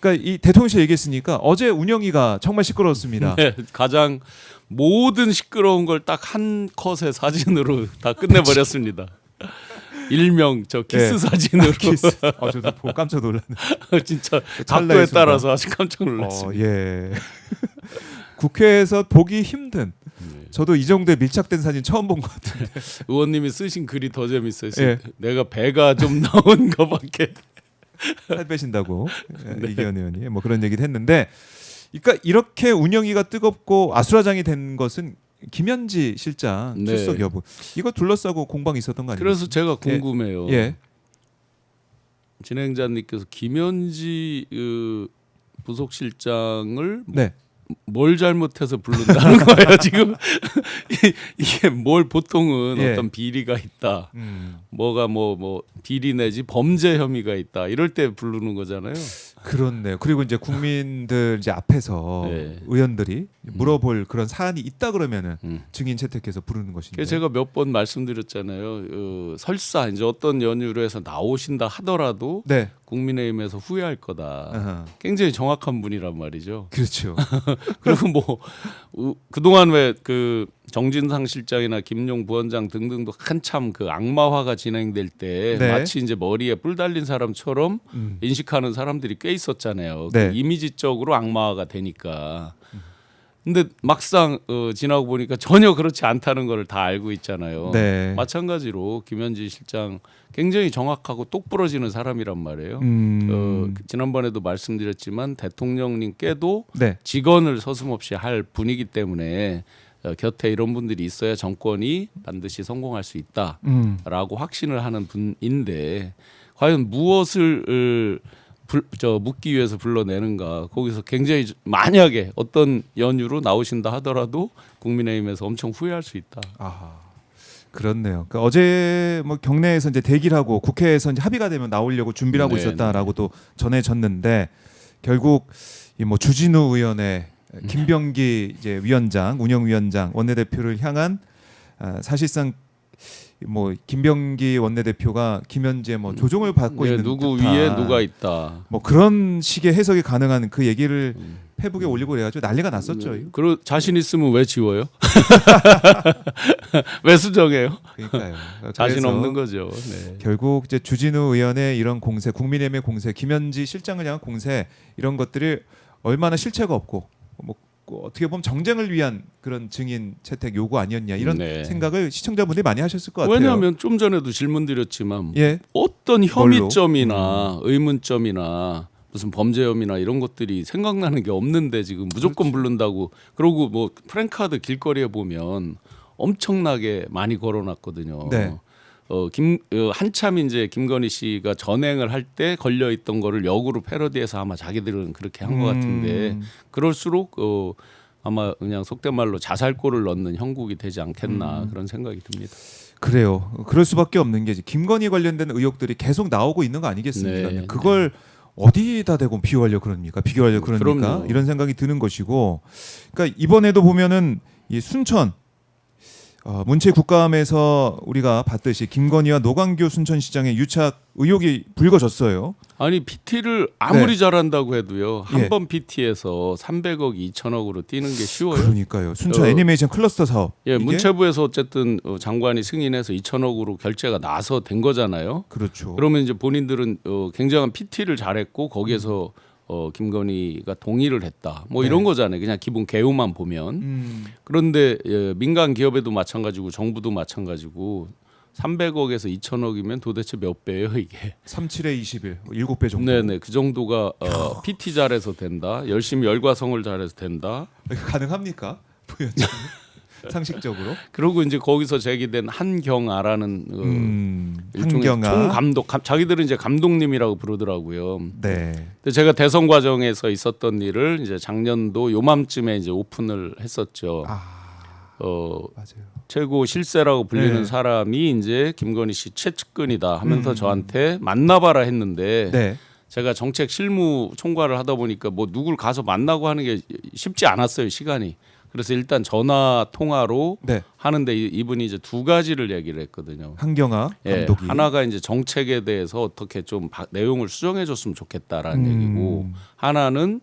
그러니까 이 대통령실 얘기했으니까 어제 운영위가 정말 시끄러웠습니다. 네, 가장 모든 시끄러운 걸 딱 한 컷의 사진으로 다 끝내버렸습니다. 일명 저 키스 네. 사진으로. 키스. 저도 보고 깜짝 놀랐네. 진짜 찰나의 각도에 순간. 따라서 아주 깜짝 놀랐습니다. 예. 국회에서 보기 힘든. 저도 이 정도의 밀착된 사진 처음 본 것 같은데. 의원님이 쓰신 글이 더 재밌어요. 예. 내가 배가 좀 나온 거밖에. 살 빼신다고 네. 이기현 의원이 뭐 그런 얘기를 했는데, 그러니까 이렇게 운영위가 뜨겁고 아수라장이 된 것은 김현지 실장 네. 출석 여부, 이거 둘러싸고 공방이 있었던 거 아니에요? 그래서 제가 궁금해요. 예. 진행자님께서 김현지 부속실장을 네. 뭘 잘못해서 부른다는 거예요 지금. 이게 뭘 보통은 예. 어떤 비리가 있다, 뭐가 뭐 비리 내지 범죄 혐의가 있다 이럴 때 부르는 거잖아요. 그렇네요. 그리고 이제 국민들 이제 앞에서 네. 의원들이 물어볼 그런 사안이 있다 그러면은 증인 채택해서 부르는 것인데. 그래서 제가 몇 번 말씀드렸잖아요. 설사 이제 어떤 연유로 해서 나오신다 하더라도 네. 국민의힘에서 후회할 거다. 아하. 굉장히 정확한 분이란 말이죠. 그렇죠. 그리고 뭐 그동안 왜 그 정진상 실장이나 김용 부원장 등등도 한참 그 악마화가 진행될 때 네. 마치 이제 머리에 뿔 달린 사람처럼 인식하는 사람들이 꽤 있었잖아요. 네. 그 이미지적으로 악마화가 되니까. 근데 막상 지나고 보니까 전혀 그렇지 않다는 걸 다 알고 있잖아요. 네. 마찬가지로 김현지 실장 굉장히 정확하고 똑부러지는 사람이란 말이에요. 지난번에도 말씀드렸지만 대통령님께도 네. 직언을 서슴없이 할 분이기 때문에 곁에 이런 분들이 있어야 정권이 반드시 성공할 수 있다라고 확신을 하는 분인데, 과연 무엇을 묻기 위해서 불러내는가. 거기서 굉장히 만약에 어떤 연유로 나오신다 하더라도 국민의힘에서 엄청 후회할 수 있다. 아하. 그렇네요. 그러니까 어제 뭐 경내에서 이제 대기를 하고 국회에서 이제 합의가 되면 나오려고 준비를 하고 네, 있었다라고도 전해졌는데, 결국 이 뭐 주진우 의원의 김병기 이제 위원장, 운영위원장, 원내대표를 향한 사실상 뭐 김병기 원내대표가 김현지의 뭐 조종을 받고 네, 있는 누구 듯한 위에 누가 있다. 뭐 그런 식의 해석이 가능한 그 얘기를 페북에 올리고 그래가지고 난리가 났었죠. 그리고 자신 있으면 왜 지워요? 왜 수정해요? 그러니까요. 자신 그래서 없는 거죠. 네. 결국 이제 주진우 의원의 이런 공세, 국민의힘의 공세, 김현지 실장을 향한 공세, 이런 것들이 얼마나 실체가 없고 뭐 어떻게 보면 정쟁을 위한 그런 증인 채택 요구 아니었냐, 이런 네. 생각을 시청자분들이 많이 하셨을 것 같아요. 왜냐하면 좀 전에도 질문드렸지만 예. 어떤 혐의점이나 의문점이나 무슨 범죄 혐의나 이런 것들이 생각나는 게 없는데 지금 무조건 부른다고. 그러고 뭐 프랭카드 길거리에 보면 엄청나게 많이 걸어놨거든요. 네. 한참 이제 김건희 씨가 전행을 할 때 걸려 있던 거를 역으로 패러디해서 아마 자기들은 그렇게 한 것 같은데, 그럴수록 아마 그냥 속된 말로 자살골을 넣는 형국이 되지 않겠나 그런 생각이 듭니다. 그래요. 그럴 수밖에 없는 게 김건희 관련된 의혹들이 계속 나오고 있는 거 아니겠습니까? 네. 그걸 어디다 대고 비교하려 그럽니까? 비교하려 그러니까 그럼요. 이런 생각이 드는 것이고, 그러니까 이번에도 보면은 이 순천 문체 국감에서 우리가 봤듯이 김건희와 노광규 순천시장의 유착 의혹이 불거졌어요. 아니 PT를 아무리 네. 잘한다고 해도요, 한 예. 번 PT에서 300억 2천억으로 뛰는 게 쉬워요. 그러니까요. 순천 애니메이션 클러스터 사업. 예, 이게? 문체부에서 어쨌든 장관이 승인해서 2천억으로 결제가 나서 된 거잖아요. 그렇죠. 그러면 이제 본인들은 굉장한 PT를 잘했고 거기에서 김건희가 동의를 했다. 뭐 이런 네. 거잖아요. 그냥 기본 개요만 보면. 그런데 민간 기업에도 마찬가지고 정부도 마찬가지고 300억에서 2천억이면 도대체 몇 배예요 이게? 37에 21, 7배 정도. 네네, 그 정도가 PT 잘해서 된다. 열심히 열과성을 잘해서 된다. 가능합니까? 부연장 상식적으로. 그리고 이제 거기서 제기된 한경아라는 일종의 한경아. 총감독, 자기들은 이제 감독님이라고 부르더라고요. 네. 근데 제가 대선 과정에서 있었던 일을 이제 작년도 요맘쯤에 이제 오픈을 했었죠. 맞아요. 최고 실세라고 불리는 네. 사람이 이제 김건희 씨 최측근이다 하면서 저한테 만나봐라 했는데, 네. 제가 정책 실무 총괄을 하다 보니까 뭐 누굴 가서 만나고 하는 게 쉽지 않았어요, 시간이. 그래서 일단 전화 통화로 네. 하는데 이분이 이제 두 가지를 얘기를 했거든요. 한경화 예, 감독이 하나가 이제 정책에 대해서 어떻게 좀 내용을 수정해 줬으면 좋겠다라는 음. 얘기고, 하나는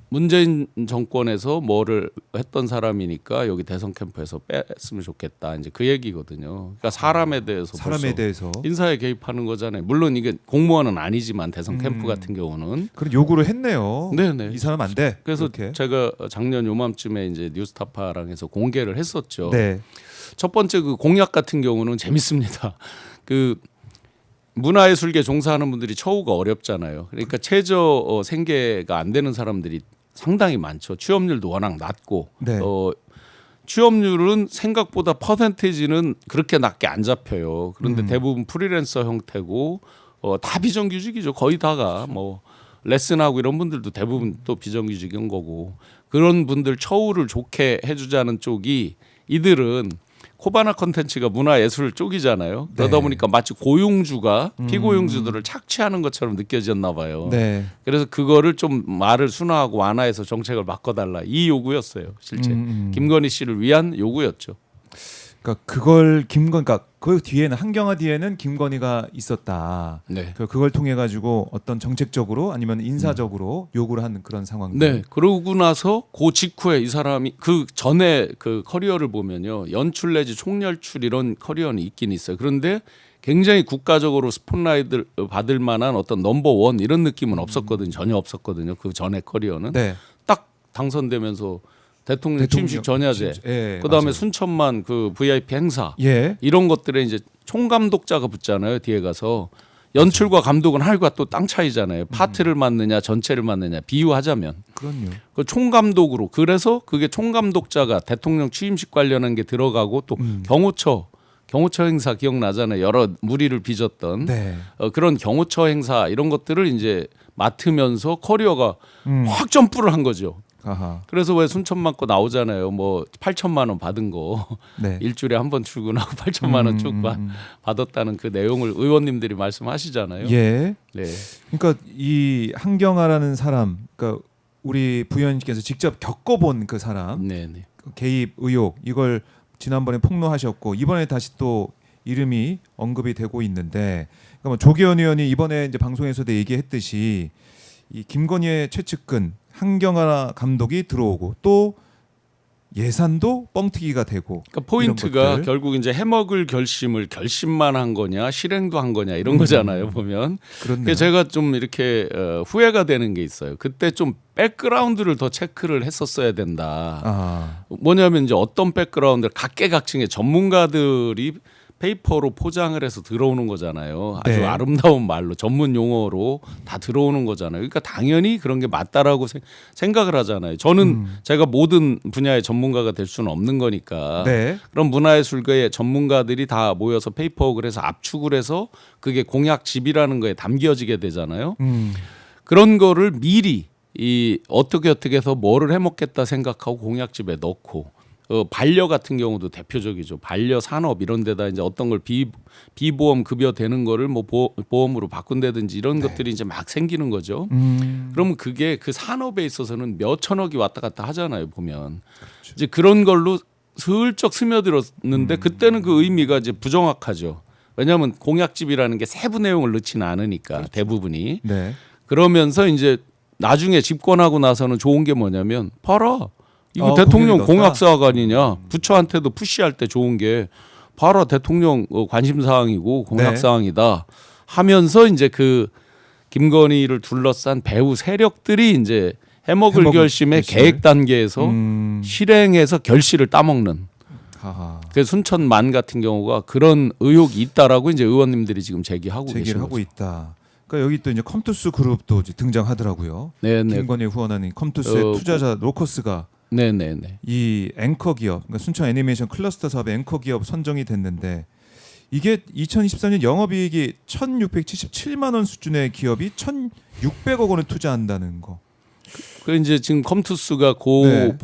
문재인 정권에서 뭐를 했던 사람이니까 여기 대선 캠프에서 뺐으면 좋겠다, 이제 그 얘기거든요. 그러니까 사람에 대해서 사람에 벌써 대해서 인사에 개입하는 거잖아요. 물론 이게 공무원은 아니지만 대선 캠프 같은 경우는. 그런 요구를 했네요. 네네. 이 사람 안 돼. 그래서 이렇게. 제가 작년 요맘쯤에 이제 뉴스타파랑 해서 공개를 했었죠. 네. 첫 번째 그 공약 같은 경우는 재밌습니다. 그 문화예술계 종사하는 분들이 처우가 어렵잖아요. 그러니까 최저 생계가 안 되는 사람들이 상당히 많죠. 취업률도 워낙 낮고, 네. 취업률은 생각보다 퍼센테이지는 그렇게 낮게 안 잡혀요. 그런데 대부분 프리랜서 형태고, 다 비정규직이죠. 거의 다가 뭐 레슨하고 이런 분들도 대부분 또 비정규직인 거고, 그런 분들 처우를 좋게 해주자는 쪽이, 이들은 코바나 컨텐츠가 문화예술 쪽이잖아요. 그러다 네. 보니까 마치 고용주가 피고용주들을 착취하는 것처럼 느껴졌나 봐요. 네. 그래서 그거를 좀 말을 순화하고 완화해서 정책을 바꿔달라, 이 요구였어요. 실제 김건희 씨를 위한 요구였죠. 그러니까 그걸 그러니까 그 뒤에는 한경화 뒤에는 김건희가 있었다. 네. 그걸 통해 가지고 어떤 정책적으로 아니면 인사적으로 요구를 하는 그런 상황들. 네. 그러고 나서 그 직후에 이 사람이 그 전에 그 커리어를 보면요, 연출 내지 총연출 이런 커리어는 있긴 있어요. 그런데 굉장히 국가적으로 스폰라이트를 받을 만한 어떤 넘버원 이런 느낌은 없었거든요. 전혀 없었거든요. 그 전에 커리어는. 네. 딱 당선되면서 대통령 취임식 전야제, 예, 그다음에 맞아요. 순천만 그 VIP 행사, 예. 이런 것들에 이제 총감독자가 붙잖아요. 뒤에 가서 연출과 감독은 하루가 또 땅 차이잖아요. 파트를 맡느냐 전체를 맡느냐 비유하자면. 그럼요. 그 총감독으로, 그래서 그게 총감독자가 대통령 취임식 관련한 게 들어가고, 또 경호처 행사 기억나잖아요. 여러 무리를 빚었던 네. 그런 경호처 행사 이런 것들을 이제 맡으면서 커리어가 확 점프를 한 거죠. 아하. 그래서 왜 순천만 거 나오잖아요. 뭐 8천만 원 받은 거 네. 일주일에 한 번 출근하고 8천만 원 쭉 받았다는 그 내용을 의원님들이 말씀하시잖아요. 예. 네. 그러니까 이 한경화라는 사람, 그러니까 우리 부위원님께서 직접 겪어본 그 사람 네, 네. 개입 의혹 이걸 지난번에 폭로하셨고 이번에 다시 또 이름이 언급이 되고 있는데, 그러니까 뭐 조계현 의원이 이번에 이제 방송에서도 얘기했듯이 이 김건희의 최측근 한경화 감독이 들어오고 또 예산도 뻥튀기가 되고, 그러니까 포인트가 이런 것들. 결국 이제 해먹을 결심만 한 거냐 실행도 한 거냐 이런 거잖아요. 보면. 그렇네요. 그래서 제가 좀 이렇게 후회가 되는 게 있어요. 그때 좀 백그라운드를 더 체크를 했었어야 된다. 아, 뭐냐면 이제 어떤 백그라운드, 각계각층의 전문가들이 페이퍼로 포장을 해서 들어오는 거잖아요. 아주 네. 아름다운 말로 전문 용어로 다 들어오는 거잖아요. 그러니까 당연히 그런 게 맞다라고 생각을 하잖아요. 저는 제가 모든 분야의 전문가가 될 수는 없는 거니까. 네. 그럼 문화예술계의 전문가들이 다 모여서 페이퍼를 해서 압축을 해서 그게 공약집이라는 거에 담겨지게 되잖아요. 그런 거를 미리 이 어떻게 해서 뭐를 해먹겠다 생각하고 공약집에 넣고, 반려 같은 경우도 대표적이죠. 반려 산업 이런 데다 이제 어떤 걸 비보험 급여 되는 거를 뭐 보험으로 바꾼다든지 이런 것들이 이제 막 생기는 거죠. 그러면 그게 그 산업에 있어서는 몇 천억이 왔다 갔다 하잖아요. 보면 이제 그런 걸로 슬쩍 스며들었는데 그때는 그 의미가 이제 부정확하죠. 왜냐하면 공약집이라는 게 세부 내용을 넣지는 않으니까 대부분이. 네. 그러면서 이제 나중에 집권하고 나서는 좋은 게 뭐냐면, 봐라, 이거 거기에 대통령 넣었다? 공약사가 아니냐. 부처한테도 푸시할 때 좋은 게, 봐라, 대통령 관심사항이고 공약사항이다 하면서 이제 그 김건희를 둘러싼 배후 세력들이 이제 해먹을 결심의 계획 단계에서 실행해서 결실을 따먹는. 하하. 그 순천만 같은 경우가 그런 의혹이 있다라고 이제 의원님들이 지금 제기하고 계신 제기를 하고 거죠. 있다. 그러니까 여기 또 이제 컴투스 그룹도 이제 등장하더라고요. 네네. 김건희 후원하는 컴투스의 투자자 로커스가 네네네. 이 앵커 기업, 그러니까 순천 애니메이션 클러스터 사업의 앵커 기업 선정이 됐는데, 이게 2024년 영업이익이 1,677만 원 수준의 기업이 1,600억 원을 투자한다는 거. 그 이제 지금 컴투스가 네.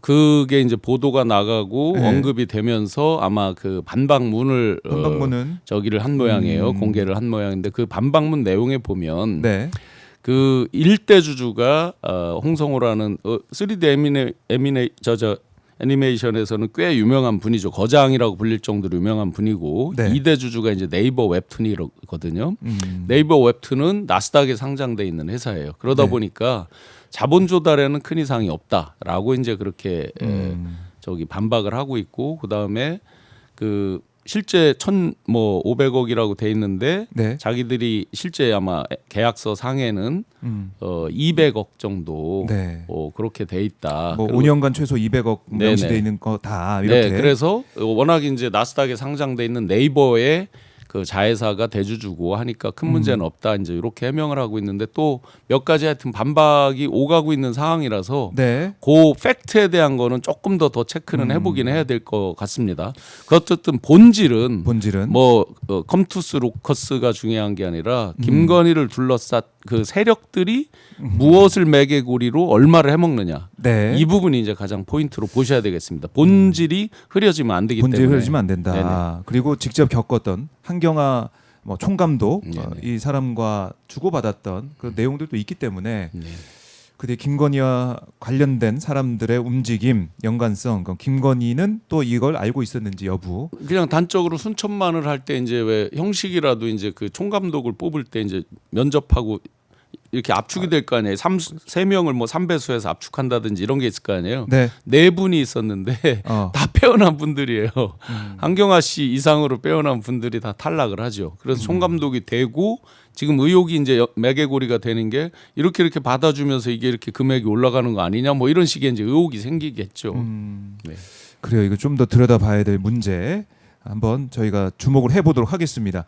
그게 이제 보도가 나가고 네. 언급이 되면서 아마 그 반박문을 반박문은 저기를 한 모양이에요. 공개를 한 모양인데, 그 반박문 내용에 보면 네. 그 일대 주주가 홍성호라는 3D 애니메이션에서는 꽤 유명한 분이죠. 거장이라고 불릴 정도로 유명한 분이고 네. 2대 주주가 이제 네이버 웹툰이거든요. 네이버 웹툰은 나스닥에 상장돼 있는 회사예요. 그러다 네. 보니까 자본 조달에는 큰 이상이 없다라고 이제 그렇게 저기 반박을 하고 있고 그다음에 그 실제 1,500억이라고 돼 있는데 네. 자기들이 실제 아마 계약서 상에는 200억 정도 네. 그렇게 돼 있다. 뭐 그리고 5년간 최소 200억 네네. 명시돼 있는 거 다 이렇게. 네, 그래서 워낙 이제 나스닥에 상장돼 있는 네이버의 그 자회사가 대주주고 하니까 큰 문제는 없다. 이제 이렇게 해명을 하고 있는데 또 몇 가지 하여튼 반박이 오가고 있는 상황이라서 네. 그 팩트에 대한 거는 조금 더 체크는 해보긴 해야 될 것 같습니다. 그 어쨌든 본질은 뭐 컴투스 로커스가 중요한 게 아니라 김건희를 둘러싼 그 세력들이 무엇을 매개고리로 얼마를 해먹느냐 네. 이 부분이 이제 가장 포인트로 보셔야 되겠습니다. 본질이 흐려지면 안 되기 본질이 때문에 흐려지면 안 된다. 네네. 그리고 직접 겪었던 한경화 뭐 총감독 네네. 이 사람과 주고받았던 그 내용들도 있기 때문에 네. 근데 김건희와 관련된 사람들의 움직임, 연관성, 그럼 김건희는 또 이걸 알고 있었는지 여부. 그냥 단적으로 순천만을 할 때 이제 왜 형식이라도 이제 그 총감독을 뽑을 때 이제 면접하고 이렇게 압축이 될 거 아니에요. 3명을 뭐 3배수해서 압축한다든지 이런 게 있을 거 아니에요. 네. 네 분이 있었는데 다 빼어난 분들이에요. 한경화 씨 이상으로 빼어난 분들이 다 탈락을 하죠. 그래서 총감독이 되고 지금 의혹이 이제 매개고리가 되는 게 이렇게 받아주면서 이게 이렇게 금액이 올라가는 거 아니냐 뭐 이런 식의 이제 의혹이 생기겠죠. 네. 그래요. 이거 좀 더 들여다봐야 될 문제 한번 저희가 주목을 해보도록 하겠습니다.